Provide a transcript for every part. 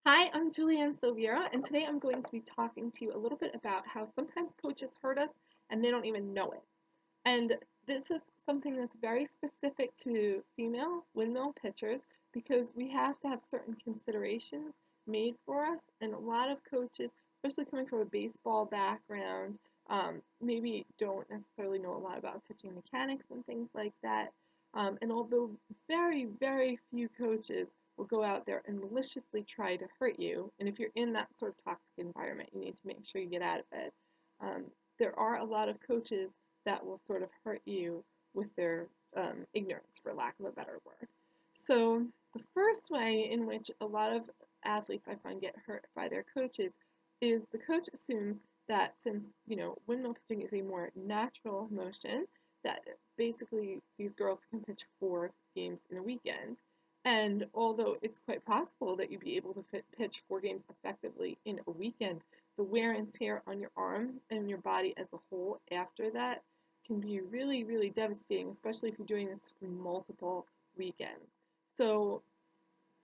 Hi, I'm Julianne Silveira, and today I'm going to be talking to you a little bit about how sometimes coaches hurt us and they don't even know it. And this is something that's very specific to female windmill pitchers because we have to have certain considerations made for us. And a lot of coaches, especially coming from a baseball background, maybe don't necessarily know a lot about pitching mechanics and things like that. And although very, very few coaches will go out there and maliciously try to hurt you, and if you're in that sort of toxic environment, you need to make sure you get out of it. Um, there are a lot of coaches that will sort of hurt you with their ignorance, for lack of a better word. So, the first way in which a lot of athletes I find get hurt by their coaches is the coach assumes that since, windmill pitching is a more natural motion, that basically these girls can pitch 4 games in a weekend. And although it's quite possible that you'd be able to pitch 4 games effectively in a weekend, the wear and tear on your arm and your body as a whole after that can be really, really devastating, especially if you're doing this for multiple weekends. So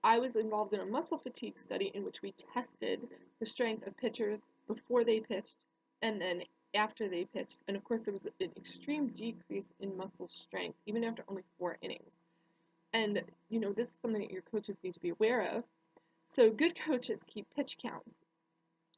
I was involved in a muscle fatigue study in which we tested the strength of pitchers before they pitched and then after they pitched. And of course, there was an extreme decrease in muscle strength, even after only 4 innings. And, this is something that your coaches need to be aware of. So good coaches keep pitch counts.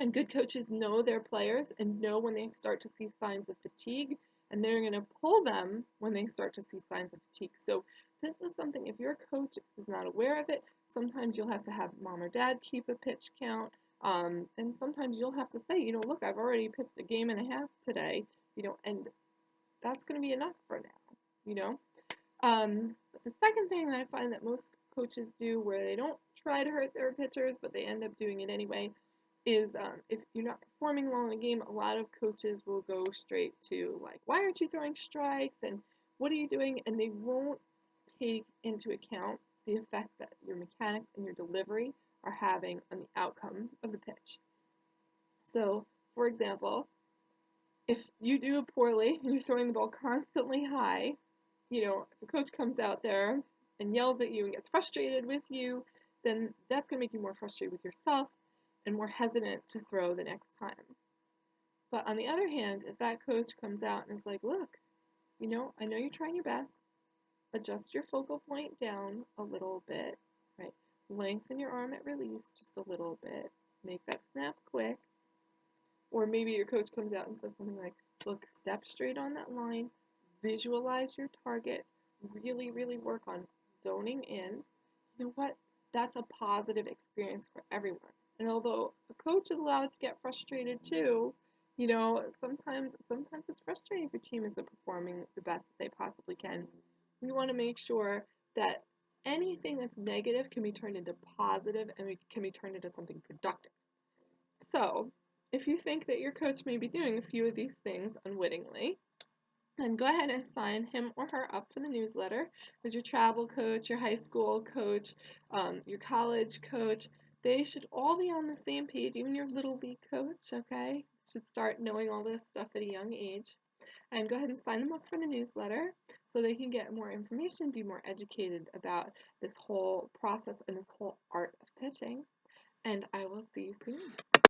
And good coaches know their players and know when they start to see signs of fatigue, and they're going to pull them when they start to see signs of fatigue. So this is something, if your coach is not aware of it, sometimes you'll have to have mom or dad keep a pitch count. And sometimes you'll have to say, look, I've already pitched a game and a half today, and that's going to be enough for now, you know. But the second thing that I find that most coaches do where they don't try to hurt their pitchers, but they end up doing it anyway, is if you're not performing well in a game, a lot of coaches will go straight to, like, why aren't you throwing strikes and what are you doing? And they won't take into account the effect that your mechanics and your delivery are having on the outcome of the pitch. So, for example, if you do it poorly and you're throwing the ball constantly high, if the coach comes out there and yells at you and gets frustrated with you, then that's going to make you more frustrated with yourself and more hesitant to throw the next time. But on the other hand, if that coach comes out and is like, look, I know you're trying your best, adjust your focal point down a little bit, right? Lengthen your arm at release just a little bit, make that snap quick. Or maybe your coach comes out and says something like, look, step straight on that line, visualize your target, really, really work on zoning in. You know what? That's a positive experience for everyone. And although a coach is allowed to get frustrated too, sometimes it's frustrating if your team isn't performing the best that they possibly can. We want to make sure that anything that's negative can be turned into positive and can be turned into something productive. So, if you think that your coach may be doing a few of these things unwittingly, then go ahead and sign him or her up for the newsletter. There's your travel coach, your high school coach, your college coach. They should all be on the same page, even your little league coach, okay? Should start knowing all this stuff at a young age. And go ahead and sign them up for the newsletter so they can get more information, be more educated about this whole process and this whole art of pitching. And I will see you soon.